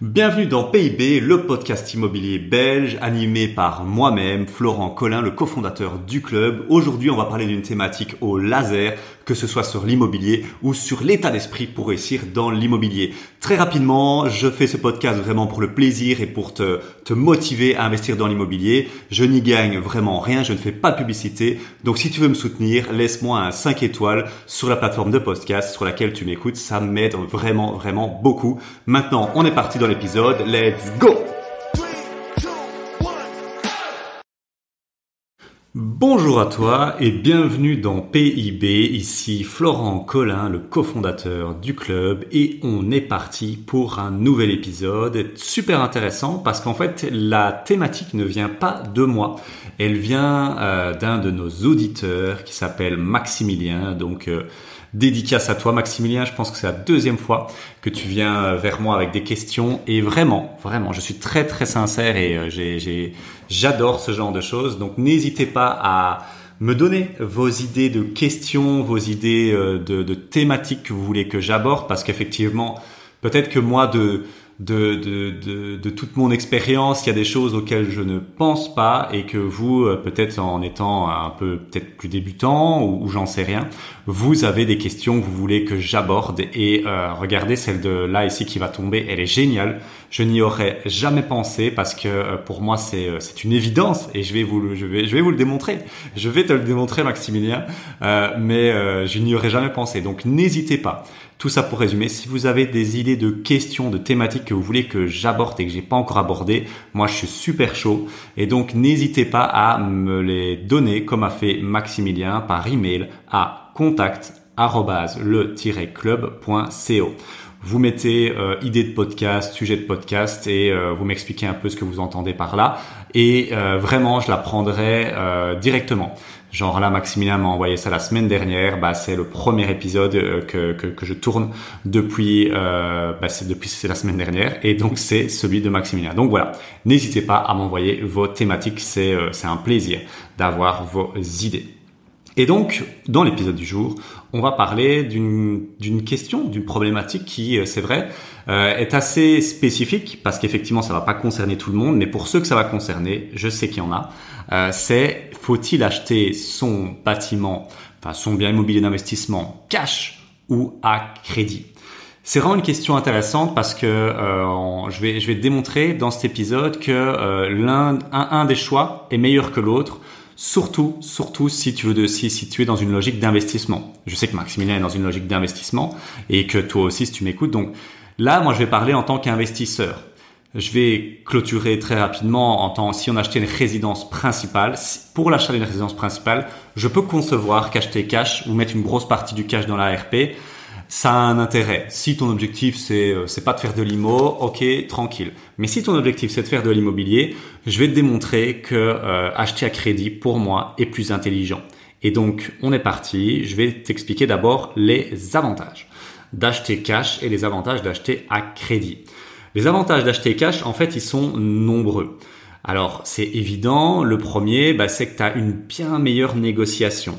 Bienvenue dans PIB, le podcast immobilier belge animé par moi-même, Florent Collin, le cofondateur du club. Aujourd'hui, on va parler d'une thématique au laser, que ce soit sur l'immobilier ou sur l'état d'esprit pour réussir dans l'immobilier. Très rapidement, je fais ce podcast vraiment pour le plaisir et pour te motiver à investir dans l'immobilier. Je n'y gagne vraiment rien, je ne fais pas de publicité. Donc si tu veux me soutenir, laisse-moi un 5 étoiles sur la plateforme de podcast sur laquelle tu m'écoutes. Ça m'aide vraiment beaucoup. Maintenant, on est parti dans l'épisode. Let's go! Bonjour à toi et bienvenue dans PIB, ici Florent Collin, le cofondateur du club, et on est parti pour un nouvel épisode super intéressant parce qu'en fait la thématique ne vient pas de moi, elle vient d'un de nos auditeurs qui s'appelle Maximilien, donc dédicace à toi Maximilien, je pense que c'est la deuxième fois que tu viens vers moi avec des questions et vraiment, je suis très sincère et j'adore ce genre de choses. Donc n'hésitez pas à me donner vos idées de questions, vos idées de thématiques que vous voulez que j'aborde parce qu'effectivement, peut-être que moi de toute mon expérience, il y a des choses auxquelles je ne pense pas et que vous, peut-être en étant un peu peut-être plus débutant ou j'en sais rien, vous avez des questions que vous voulez que j'aborde et regardez celle de là ici qui va tomber, elle est géniale. Je n'y aurais jamais pensé parce que pour moi c'est une évidence et je vais vous le démontrer. Je vais te le démontrer Maximilien, mais je n'y aurais jamais pensé. Donc n'hésitez pas. Tout ça pour résumer, si vous avez des idées de questions, de thématiques que vous voulez que j'aborde et que j'ai pas encore abordé, moi je suis super chaud et donc n'hésitez pas à me les donner comme a fait Maximilien par email à contact@le-club.co. Vous mettez idée de podcast, sujet de podcast et vous m'expliquez un peu ce que vous entendez par là et vraiment je la prendrai directement. Genre là, Maximilien m'a envoyé ça la semaine dernière. C'est le premier épisode que je tourne depuis. C'est la semaine dernière et donc c'est celui de Maximilien. Donc voilà, n'hésitez pas à m'envoyer vos thématiques. C'est un plaisir d'avoir vos idées. Et donc, dans l'épisode du jour, on va parler d'une question, d'une problématique qui, c'est vrai, est assez spécifique parce qu'effectivement, ça va pas concerner tout le monde, mais pour ceux que ça va concerner, je sais qu'il y en a. C'est faut-il acheter son bâtiment, enfin son bien immobilier d'investissement cash ou à crédit? C'est vraiment une question intéressante parce que je vais démontrer dans cet épisode que un des choix est meilleur que l'autre. Surtout si tu es dans une logique d'investissement. Je sais que Maximilien est dans une logique d'investissement et que toi aussi si tu m'écoutes. Donc là, moi je vais parler en tant qu'investisseur. Je vais clôturer très rapidement si on achetait une résidence principale. Pour l'achat d'une résidence principale, je peux concevoir qu'acheter cash ou mettre une grosse partie du cash dans la RP, ça a un intérêt. Si ton objectif c'est pas de faire de l'IMO, ok, tranquille. Mais si ton objectif c'est de faire de l'immobilier, je vais te démontrer que acheter à crédit pour moi est plus intelligent. Et donc on est parti. Je vais t'expliquer d'abord les avantages d'acheter cash et les avantages d'acheter à crédit. Les avantages d'acheter cash, en fait, ils sont nombreux. Alors, c'est évident. Le premier, c'est que tu as une bien meilleure négociation.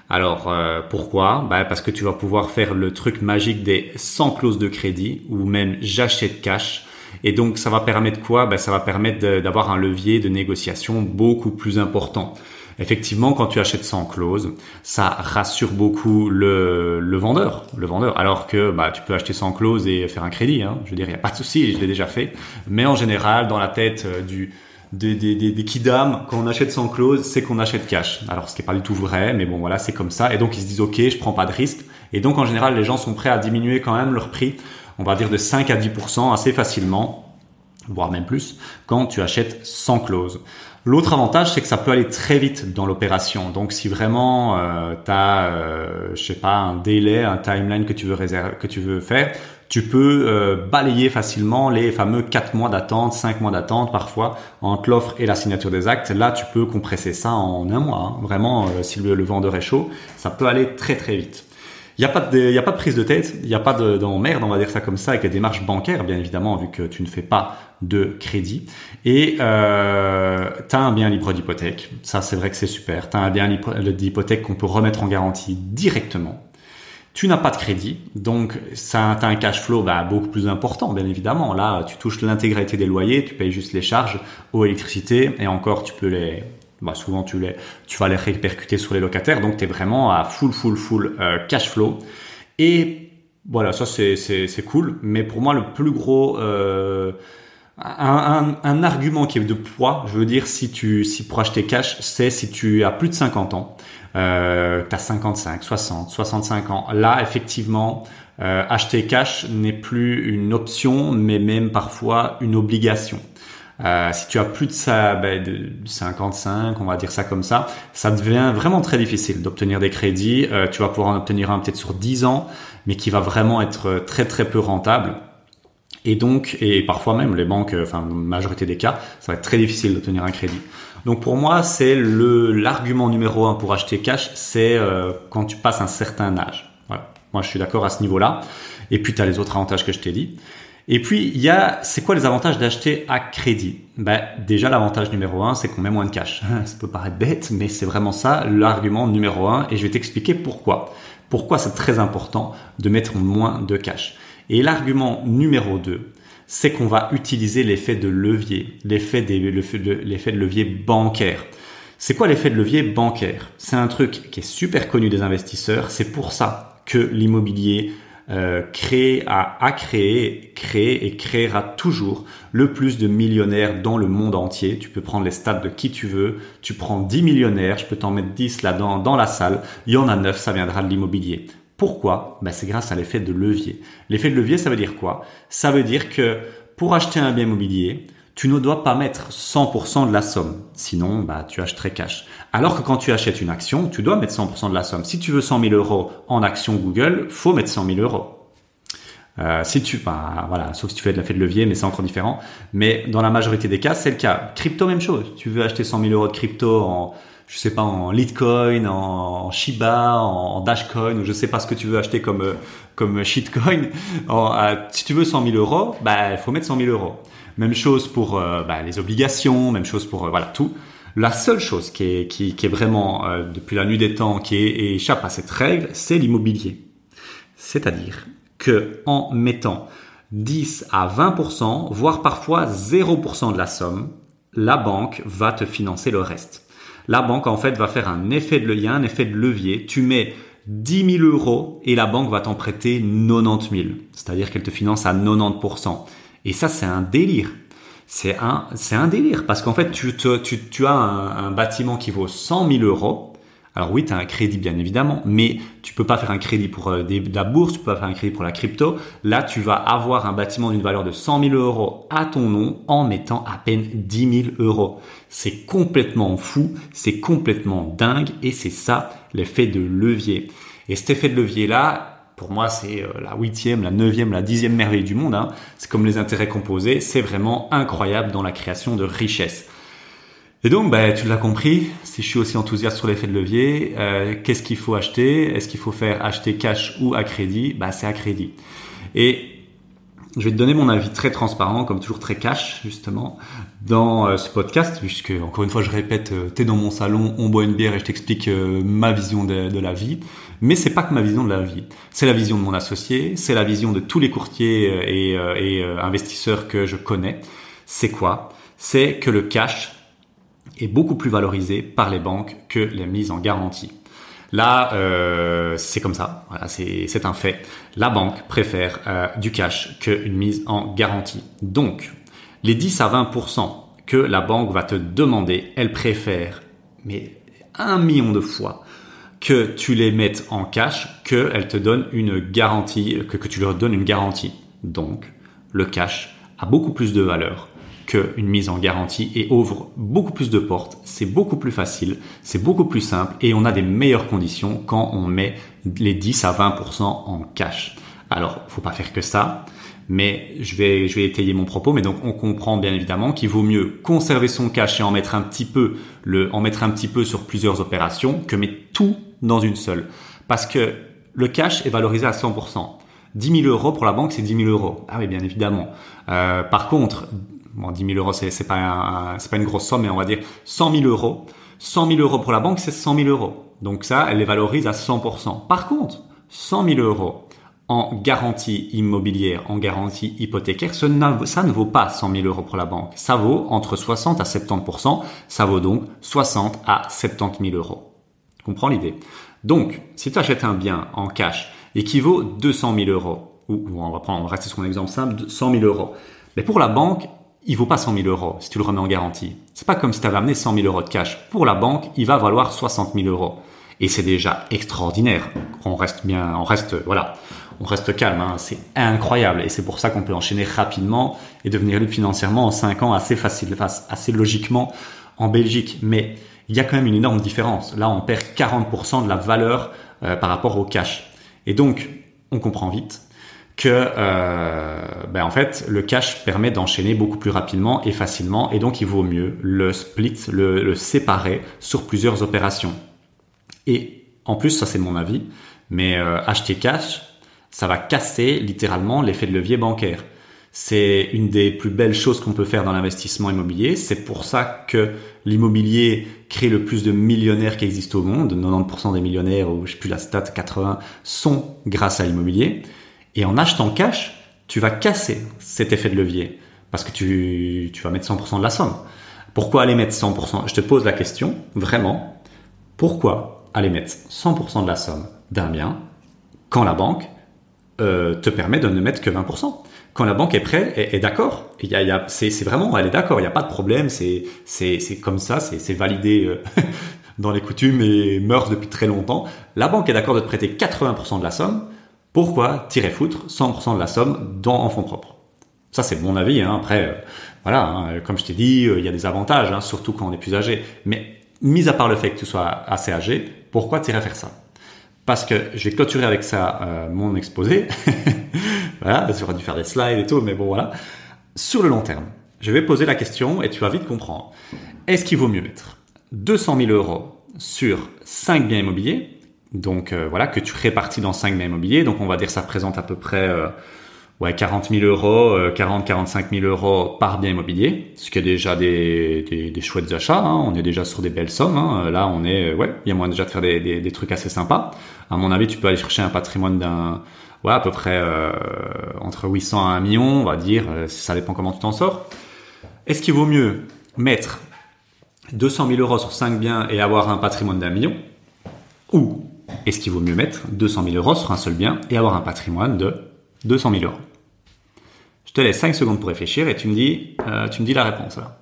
Alors, pourquoi? Parce que tu vas pouvoir faire le truc magique des 100 clauses de crédit ou même j'achète cash. Et donc, ça va permettre quoi? Ça va permettre d'avoir un levier de négociation beaucoup plus important. Effectivement, quand tu achètes sans clause, ça rassure beaucoup le vendeur. Alors que tu peux acheter sans clause et faire un crédit. Je veux dire, il n'y a pas de souci, je l'ai déjà fait. Mais en général, dans la tête des kidam, quand on achète sans clause, c'est qu'on achète cash. Alors, ce qui n'est pas du tout vrai, mais bon, voilà, c'est comme ça. Et donc, ils se disent, ok, je prends pas de risque. Et donc, en général, les gens sont prêts à diminuer quand même leur prix, on va dire de 5 à 10% assez facilement, voire même plus, quand tu achètes sans clause. L'autre avantage, c'est que ça peut aller très vite dans l'opération. Donc, si vraiment tu as, un délai, un timeline que tu veux faire, tu peux balayer facilement les fameux 4 mois d'attente, 5 mois d'attente parfois entre l'offre et la signature des actes. Là, tu peux compresser ça en un mois. Vraiment, si le vendeur est chaud, ça peut aller très vite. Il y a pas de prise de tête, il y a pas d'emmerde, on va dire ça comme ça, avec les démarches bancaires, bien évidemment, vu que tu ne fais pas de crédit. Et t'as un bien libre d'hypothèque. Ça, c'est vrai que c'est super. T'as un bien libre d'hypothèque qu'on peut remettre en garantie directement. Tu n'as pas de crédit, donc ça t'as un cash flow beaucoup plus important, bien évidemment. Là, tu touches l'intégralité des loyers, tu payes juste les charges, eau, électricité, et encore tu peux souvent tu vas les répercuter sur les locataires, donc tu es vraiment à full cash flow. Et voilà, ça c'est cool, mais pour moi le plus gros un argument qui est de poids, je veux dire, si pour acheter cash, c'est si tu as plus de 50 ans, t'as 55, 60, 65 ans. Là, effectivement, acheter cash n'est plus une option, mais même parfois une obligation. Si tu as plus de 55, on va dire ça comme ça devient vraiment très difficile d'obtenir des crédits. Tu vas pouvoir en obtenir un peut-être sur 10 ans, mais qui va vraiment être très très peu rentable. Et parfois même les banques, dans la majorité des cas, ça va être très difficile d'obtenir un crédit. Donc pour moi, c'est l'argument numéro 1 pour acheter cash, c'est quand tu passes un certain âge. Voilà. Moi, je suis d'accord à ce niveau-là. Et puis, tu as les autres avantages que je t'ai dit. Et puis, c'est quoi les avantages d'acheter à crédit? Déjà, l'avantage numéro 1, c'est qu'on met moins de cash. Ça peut paraître bête, mais c'est vraiment ça l'argument numéro 1. Et je vais t'expliquer pourquoi. Pourquoi c'est très important de mettre moins de cash. Et l'argument numéro 2, c'est qu'on va utiliser l'effet de levier, l'effet de levier bancaire. C'est quoi l'effet de levier bancaire? C'est un truc qui est super connu des investisseurs. C'est pour ça que l'immobilier crée et créera toujours le plus de millionnaires dans le monde entier. Tu peux prendre les stats de qui tu veux. Tu prends 10 millionnaires, je peux t'en mettre 10 là dans la salle. Il y en a 9, ça viendra de l'immobilier. Pourquoi? C'est grâce à l'effet de levier. L'effet de levier, ça veut dire quoi? Ça veut dire que pour acheter un bien immobilier, tu ne dois pas mettre 100% de la somme. Sinon, tu achèterais cash. Alors que quand tu achètes une action, tu dois mettre 100% de la somme. Si tu veux 100 000 euros en action Google, faut mettre 100 000 euros. Sauf si tu fais de l'effet de levier, mais c'est encore différent. Mais dans la majorité des cas, c'est le cas. Crypto, même chose. Tu veux acheter 100 000 euros de crypto en Litecoin, en Shiba, en Dashcoin, ou je sais pas ce que tu veux acheter comme shitcoin. Si tu veux 100 000 euros, il faut mettre 100 000 euros. Même chose pour les obligations, même chose pour tout. La seule chose qui est vraiment depuis la nuit des temps qui échappe à cette règle, c'est l'immobilier. C'est-à-dire que en mettant 10 à 20%, voire parfois 0% de la somme, la banque va te financer le reste. La banque, en fait, va faire un effet de levier. Tu mets 10 000 euros et la banque va t'en prêter 90 000. C'est-à-dire qu'elle te finance à 90%. Et ça, c'est un délire. C'est un délire parce qu'en fait, tu as un bâtiment qui vaut 100 000 euros. Alors oui, tu as un crédit bien évidemment, mais tu peux pas faire un crédit pour de la bourse, tu peux pas faire un crédit pour la crypto. Là, tu vas avoir un bâtiment d'une valeur de 100 000 euros à ton nom en mettant à peine 10 000 euros. C'est complètement fou, c'est complètement dingue et c'est ça l'effet de levier. Et cet effet de levier-là, pour moi, c'est la 8e, la 9e, la 10e merveille du monde. C'est comme les intérêts composés, c'est vraiment incroyable dans la création de richesse. Et donc, tu l'as compris, si je suis aussi enthousiaste sur l'effet de levier, qu'est-ce qu'il faut acheter? Est-ce qu'il faut faire acheter cash ou à crédit? C'est à crédit. Et je vais te donner mon avis très transparent, comme toujours très cash, justement, dans ce podcast, puisque, encore une fois, je répète, t'es dans mon salon, on boit une bière et je t'explique ma vision de la vie. Mais c'est pas que ma vision de la vie. C'est la vision de mon associé, c'est la vision de tous les courtiers et investisseurs que je connais. C'est quoi? C'est que le cash est beaucoup plus valorisé par les banques que les mises en garantie. Là, c'est comme ça. Voilà, c'est un fait. La banque préfère du cash qu'une mise en garantie. Donc, les 10 à 20% que la banque va te demander, elle préfère, mais 1 million de fois, que tu les mettes en cash, qu'elle te donne une garantie, que tu leur donnes une garantie. Donc, le cash a beaucoup plus de valeur qu'une mise en garantie et ouvre beaucoup plus de portes, c'est beaucoup plus facile, c'est beaucoup plus simple et on a des meilleures conditions quand on met les 10 à 20% en cash. Alors, faut pas faire que ça, mais je vais étayer mon propos, mais donc on comprend bien évidemment qu'il vaut mieux conserver son cash et en mettre un petit peu sur plusieurs opérations que mettre tout dans une seule. Parce que le cash est valorisé à 100%. 10 000 euros pour la banque, c'est 10 000 euros. Ah oui, bien évidemment. Par contre, 10 000 euros, c'est pas une grosse somme, mais on va dire 100 000 euros. 100 000 euros pour la banque, c'est 100 000 euros. Donc ça, elle les valorise à 100%. Par contre, 100 000 euros en garantie immobilière, en garantie hypothécaire, ça ne vaut pas 100 000 euros pour la banque. Ça vaut entre 60 à 70%. Ça vaut donc 60 à 70 000 euros. Tu comprends l'idée? Donc, si tu achètes un bien en cash et qui vaut 200 000 euros, ou on va rester sur un exemple simple, 100 000 euros. Mais pour la banque, il vaut pas 100 000 euros si tu le remets en garantie. C'est pas comme si tu avais amené 100 000 euros de cash. Pour la banque, il va valoir 60 000 euros. Et c'est déjà extraordinaire. On reste calme, hein. C'est incroyable. Et c'est pour ça qu'on peut enchaîner rapidement et devenir libre financièrement en 5 ans assez logiquement en Belgique. Mais il y a quand même une énorme différence. Là, on perd 40% de la valeur par rapport au cash. Et donc, on comprend vite que en fait, le cash permet d'enchaîner beaucoup plus rapidement et facilement. Et donc, il vaut mieux le split, le séparer sur plusieurs opérations. Et en plus, ça c'est mon avis, mais acheter cash, ça va casser littéralement l'effet de levier bancaire. C'est une des plus belles choses qu'on peut faire dans l'investissement immobilier. C'est pour ça que l'immobilier crée le plus de millionnaires qui existent au monde. 90% des millionnaires, ou je sais plus la stat, 80, sont grâce à l'immobilier. Et en achetant cash, tu vas casser cet effet de levier parce que tu vas mettre 100% de la somme. Pourquoi aller mettre 100%? Je te pose la question, vraiment. Pourquoi aller mettre 100% de la somme d'un bien quand la banque te permet de ne mettre que 20%? Quand la banque est prête, est d'accord, c'est vraiment, elle est d'accord, il n'y a pas de problème, c'est comme ça, c'est validé dans les coutumes et mœurs depuis très longtemps. La banque est d'accord de te prêter 80% de la somme. Pourquoi tirer foutre 100% de la somme en fonds propres? Ça, c'est mon avis, hein. Après, comme je t'ai dit, il y a des avantages, hein, surtout quand on est plus âgé. Mais mis à part le fait que tu sois assez âgé, pourquoi tu irais faire ça? Parce que je vais clôturer avec ça mon exposé. Voilà, j'aurais dû faire des slides et tout, mais bon voilà. Sur le long terme, je vais poser la question et tu vas vite comprendre. Est-ce qu'il vaut mieux mettre 200 000 euros sur 5 biens immobiliers, donc que tu répartis dans 5 biens immobiliers, donc on va dire ça représente à peu près 40 000 euros, 40-45 000 euros par bien immobilier, ce qui est déjà des chouettes achats, hein. On est déjà sur des belles sommes, hein. Là on est, il y a moyen déjà de faire des trucs assez sympas. À mon avis, tu peux aller chercher un patrimoine à peu près entre 800 à 1 million, on va dire, ça dépend comment tu t'en sors. Est-ce qu'il vaut mieux mettre 200 000 euros sur 5 biens et avoir un patrimoine d'1 million, ou est-ce qu'il vaut mieux mettre 200 000 euros sur un seul bien et avoir un patrimoine de 200 000 euros? Je te laisse 5 secondes pour réfléchir et tu me dis la réponse là.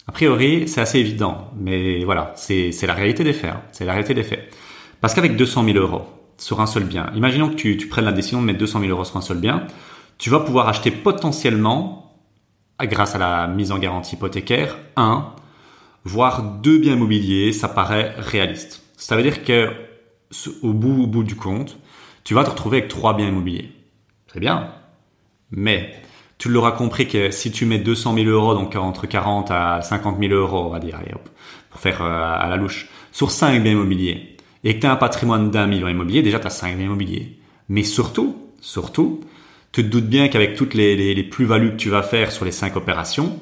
A priori, c'est assez évident, mais voilà, c'est la réalité des faits, hein. C'est la réalité des faits. Parce qu'avec 200 000 euros sur un seul bien, imaginons que tu prennes la décision de mettre 200 000 euros sur un seul bien, tu vas pouvoir acheter potentiellement, grâce à la mise en garantie hypothécaire, 1, voire 2 biens immobiliers, ça paraît réaliste. Ça veut dire que au bout du compte, tu vas te retrouver avec 3 biens immobiliers. C'est bien. Mais tu l'auras compris que si tu mets 200 000 euros, donc entre 40 à 50 000 euros, on va dire, allez, hop, pour faire à la louche, sur 5 biens immobiliers, et que tu as un patrimoine d'1 million immobilier, déjà tu as 5 biens immobiliers. Mais surtout, tu te doutes bien qu'avec toutes les plus-values que tu vas faire sur les 5 opérations,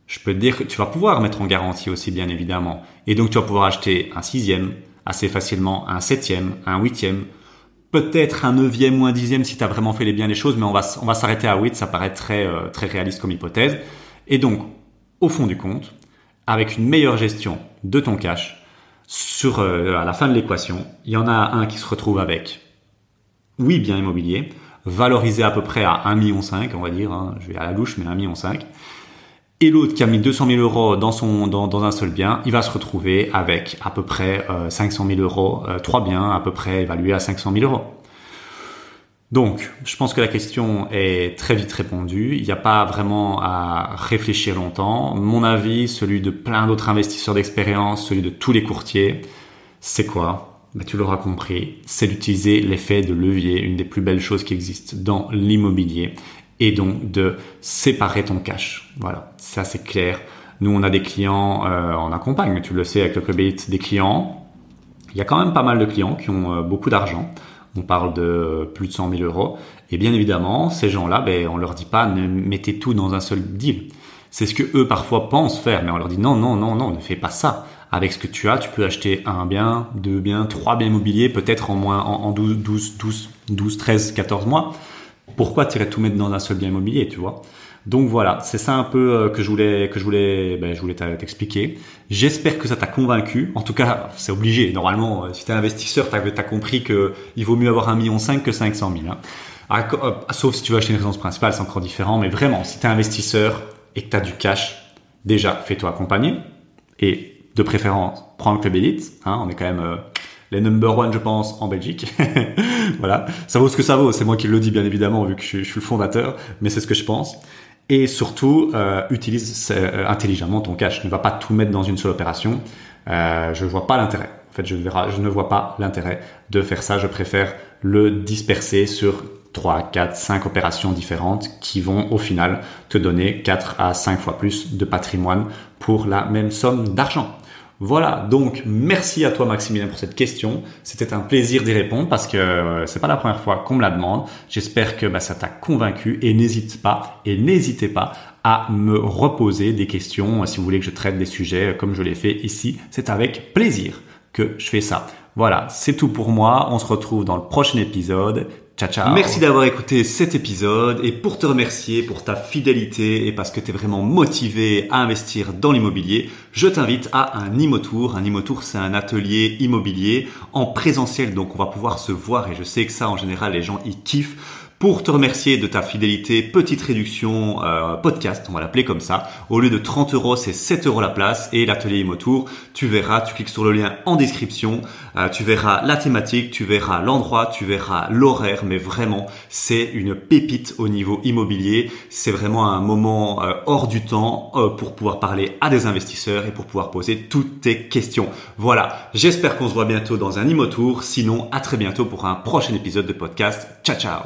je peux te dire que tu vas pouvoir mettre en garantie aussi, bien évidemment. Et donc tu vas pouvoir acheter un 6e assez facilement, un 7e, un 8e, peut-être un 9e ou un 10e si tu as vraiment fait bien les choses, mais on va s'arrêter à 8, ça paraît très réaliste comme hypothèse. Et donc, au fond du compte, avec une meilleure gestion de ton cash, à la fin de l'équation, il y en a un qui se retrouve avec 8 biens immobiliers, valorisés à peu près à 1,5 million, on va dire, hein, je vais à la louche, mais 1,5 million. Et l'autre qui a mis 200 000 euros dans un seul bien, il va se retrouver avec à peu près 500 000 euros, 3 biens à peu près évalués à 500 000 euros. Donc, je pense que la question est très vite répondue. Il n'y a pas vraiment à réfléchir longtemps. Mon avis, celui de plein d'autres investisseurs d'expérience, celui de tous les courtiers, c'est quoi? Tu l'auras compris, c'est d'utiliser l'effet de levier, une des plus belles choses qui existent dans l'immobilier. Et donc de séparer ton cash. Voilà, ça c'est clair. Nous, on a des clients, on accompagne, tu le sais, avec le Club Elite, des clients. Il y a quand même pas mal de clients qui ont beaucoup d'argent. On parle de plus de 100 000 euros. Et bien évidemment, ces gens-là, on leur dit pas ne mettez tout dans un seul deal. C'est ce que eux parfois pensent faire, mais on leur dit non, ne fais pas ça. avec ce que tu as, tu peux acheter un bien, deux biens, trois biens immobiliers, peut-être en 12, 13, 14 mois. Pourquoi tu irais tout mettre dans un seul bien immobilier, tu vois? Donc voilà, c'est ça un peu que je voulais t'expliquer. J'espère que ça t'a convaincu. En tout cas, c'est obligé. Normalement, si t'es investisseur, t'as compris que il vaut mieux avoir 1,5 million que 500 000. Sauf si tu veux acheter une résidence principale, c'est encore différent. Mais vraiment, si t'es investisseur et que t'as du cash, déjà, fais-toi accompagner. Et de préférence, prends le Club Elite. On est quand même les number one, je pense, en Belgique. Voilà, ça vaut ce que ça vaut. C'est moi qui le dis, bien évidemment, vu que je suis le fondateur. Mais c'est ce que je pense. Et surtout, utilise intelligemment ton cash. Ne va pas tout mettre dans une seule opération. Je vois pas l'intérêt. En fait, je ne vois pas l'intérêt de faire ça. Je préfère le disperser sur 3, 4, 5 opérations différentes qui vont au final te donner 4 à 5 fois plus de patrimoine pour la même somme d'argent. Voilà, donc merci à toi Maximilien pour cette question. C'était un plaisir d'y répondre parce que c'est pas la première fois qu'on me la demande. J'espère que ça t'a convaincu et n'hésitez pas à me reposer des questions si vous voulez que je traite des sujets comme je l'ai fait ici. C'est avec plaisir que je fais ça. Voilà, c'est tout pour moi. On se retrouve dans le prochain épisode. Ciao, ciao. Merci d'avoir écouté cet épisode et pour te remercier pour ta fidélité et parce que tu es vraiment motivé à investir dans l'immobilier, je t'invite à un IMOTour. Un IMOTour, c'est un atelier immobilier en présentiel, donc on va pouvoir se voir et je sais que ça, en général, les gens y kiffent. Pour te remercier de ta fidélité, petite réduction podcast, on va l'appeler comme ça. Au lieu de 30 €, c'est 7 € la place et l'atelier IMOTour, tu verras, tu cliques sur le lien en description, tu verras la thématique, tu verras l'endroit, tu verras l'horaire, mais vraiment, c'est une pépite au niveau immobilier. C'est vraiment un moment hors du temps pour pouvoir parler à des investisseurs et pour pouvoir poser toutes tes questions. Voilà, j'espère qu'on se voit bientôt dans un IMOTour. Sinon, à très bientôt pour un prochain épisode de podcast. Ciao, ciao.